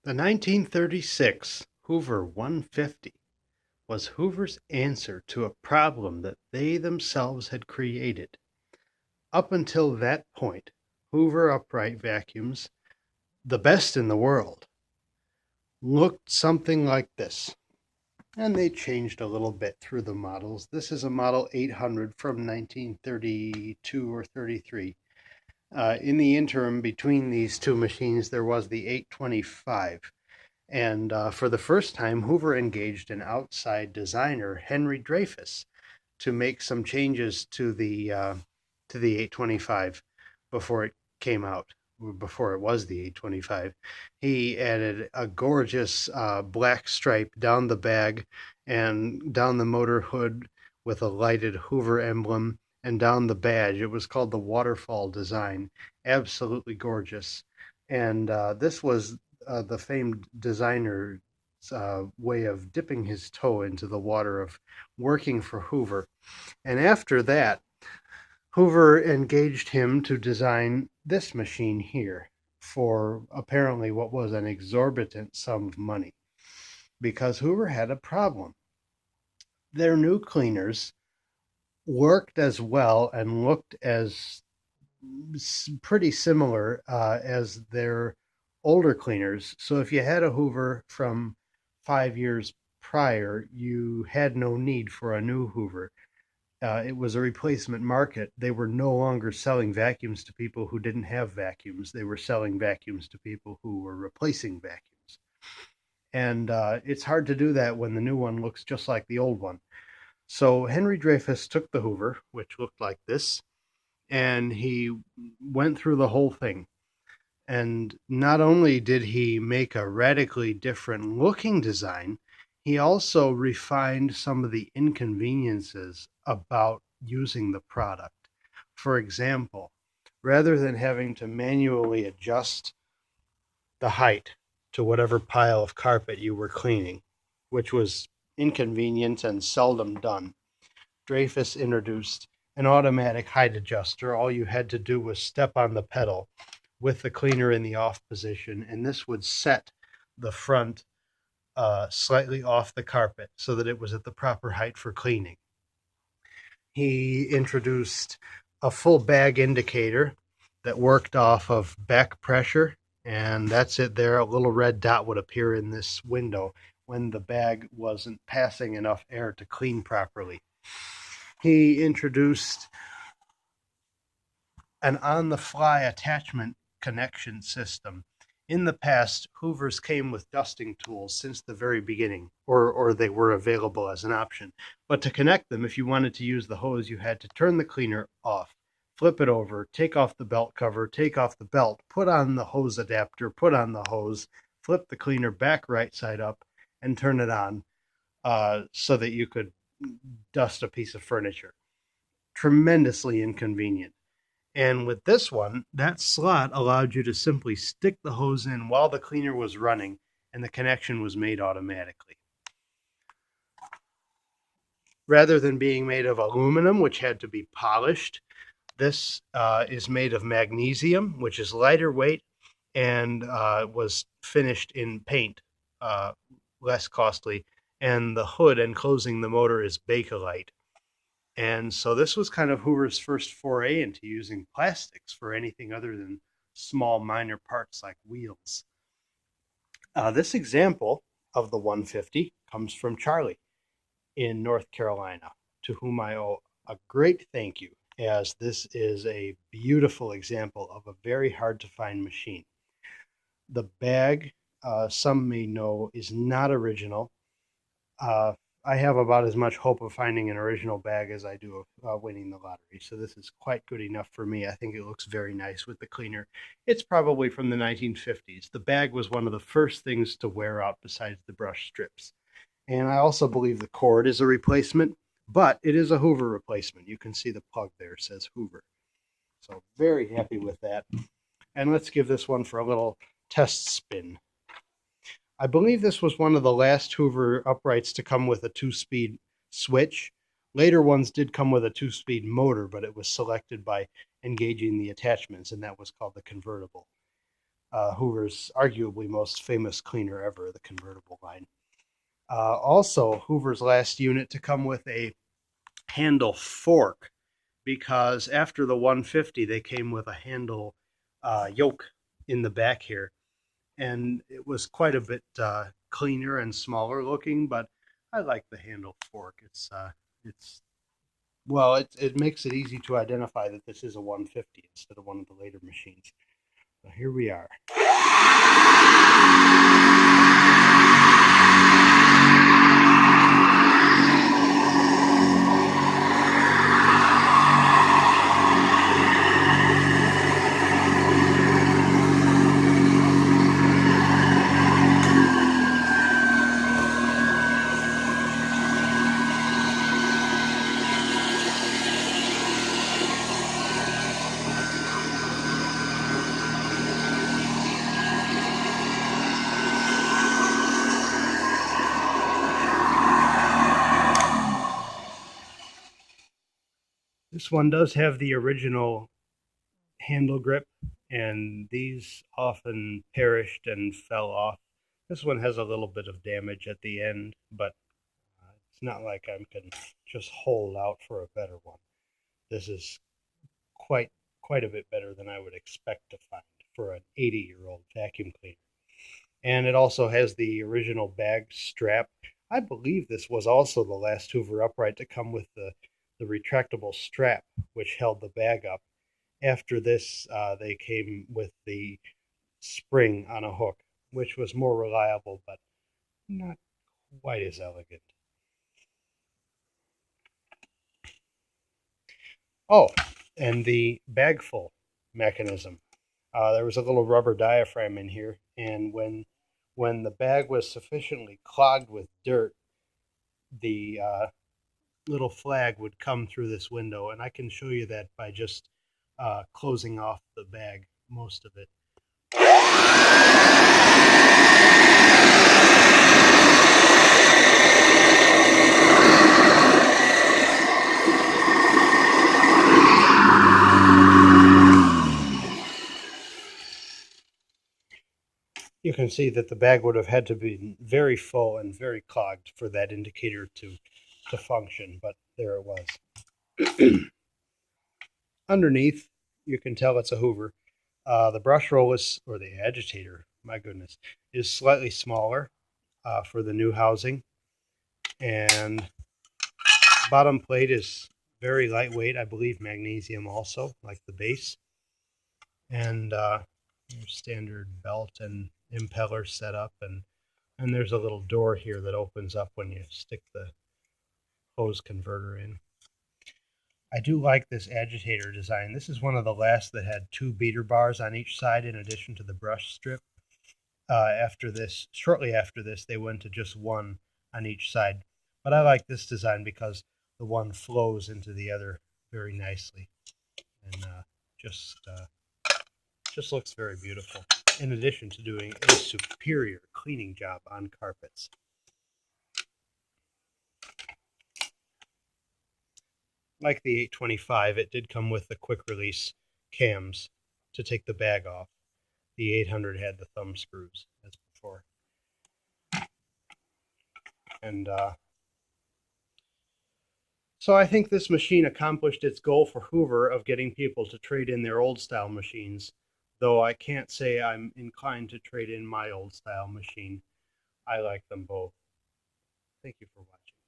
The 1936 Hoover 150 was Hoover's answer to a problem that they themselves had created. Up until that point, Hoover upright vacuums, the best in the world, looked something like this. And they changed a little bit through the models. This is a Model 800 from 1932 or 33. In the interim between these two machines, there was the 825. And for the first time, Hoover engaged an outside designer, Henry Dreyfuss, to make some changes to the 825 before it came out, before it was the 825. He added a gorgeous black stripe down the bag and down the motor hood with a lighted Hoover emblem, and down the badge. It was called the waterfall design. Absolutely gorgeous. And this was the famed designer's way of dipping his toe into the water of working for Hoover. And after that, Hoover engaged him to design this machine here for apparently what was an exorbitant sum of money, because Hoover had a problem. Their new cleaners worked as well and looked as pretty similar as their older cleaners. So if you had a Hoover from 5 years prior, you had no need for a new Hoover. It was a replacement market. They were no longer selling vacuums to people who didn't have vacuums. They were selling vacuums to people who were replacing vacuums. And it's hard to do that when the new one looks just like the old one. So Henry Dreyfuss took the Hoover, which looked like this, and he went through the whole thing. And not only did he make a radically different looking design, he also refined some of the inconveniences about using the product. For example, rather than having to manually adjust the height to whatever pile of carpet you were cleaning, which was inconvenient and seldom done, Dreyfuss introduced an automatic height adjuster. All you had to do was step on the pedal with the cleaner in the off position, and this would set the front slightly off the carpet so that it was at the proper height for cleaning. He introduced a full bag indicator that worked off of back pressure, and that's it there. A little red dot would appear in this window when the bag wasn't passing enough air to clean properly. He introduced an on-the-fly attachment connection system. In the past, Hoovers came with dusting tools since the very beginning, or they were available as an option. But to connect them, if you wanted to use the hose, you had to turn the cleaner off, flip it over, take off the belt cover, take off the belt, put on the hose adapter, put on the hose, flip the cleaner back right side up, and turn it on so that you could dust a piece of furniture. Tremendously inconvenient. And with this one, that slot allowed you to simply stick the hose in while the cleaner was running, and the connection was made automatically. Rather than being made of aluminum, which had to be polished, this is made of magnesium, which is lighter weight and was finished in paint, less costly. And the hood enclosing the motor is Bakelite. And so this was kind of Hoover's first foray into using plastics for anything other than small minor parts like wheels. This example of the 150 comes from Charlie in North Carolina, to whom I owe a great thank you, as this is a beautiful example of a very hard to find machine. The bag, some may know, is not original. I have about as much hope of finding an original bag as I do of winning the lottery. So this is quite good enough for me. I think it looks very nice with the cleaner. It's probably from the 1950s. The bag was one of the first things to wear out besides the brush strips. And I also believe the cord is a replacement, but it is a Hoover replacement. You can see the plug there says Hoover. So very happy with that. And let's give this one for a little test spin. I believe this was one of the last Hoover uprights to come with a 2-speed switch. Later ones did come with a 2-speed motor, but it was selected by engaging the attachments, and that was called the convertible. Hoover's arguably most famous cleaner ever, the convertible line. Also, Hoover's last unit to come with a handle fork, because after the 150 they came with a handle yoke in the back here, and it was quite a bit cleaner and smaller looking, but I like the handle fork. It makes it easy to identify that this is a 150 instead of one of the later machines. So here we are. This one does have the original handle grip, and these often perished and fell off. This one has a little bit of damage at the end, but it's not like I can just hold out for a better one. This is quite a bit better than I would expect to find for an 80-year-old vacuum cleaner. And it also has the original bag strap. I believe this was also the last Hoover upright to come with the retractable strap, which held the bag up. After this, they came with the spring on a hook, which was more reliable, but not quite as elegant. Oh, and the bag full mechanism. There was a little rubber diaphragm in here, and when the bag was sufficiently clogged with dirt, the little flag would come through this window, and I can show you that by just closing off the bag, most of it. You can see that the bag would have had to be very full and very clogged for that indicator to function, but there it was. Underneath, you can tell it's a Hoover. The brush roll is, or the agitator, my goodness, is slightly smaller for the new housing. And bottom plate is very lightweight, I believe magnesium also, like the base. And standard belt and impeller setup, and there's a little door here that opens up when you stick the hose converter in. I do like this agitator design. This is one of the last that had 2 beater bars on each side in addition to the brush strip. Shortly after this, they went to just 1 on each side. But I like this design because the one flows into the other very nicely, and just looks very beautiful, in addition to doing a superior cleaning job on carpets. Like the 825, it did come with the quick release cams to take the bag off. The 800 had the thumb screws as before. And so I think this machine accomplished its goal for Hoover of getting people to trade in their old style machines, though I can't say I'm inclined to trade in my old style machine. I like them both. Thank you for watching.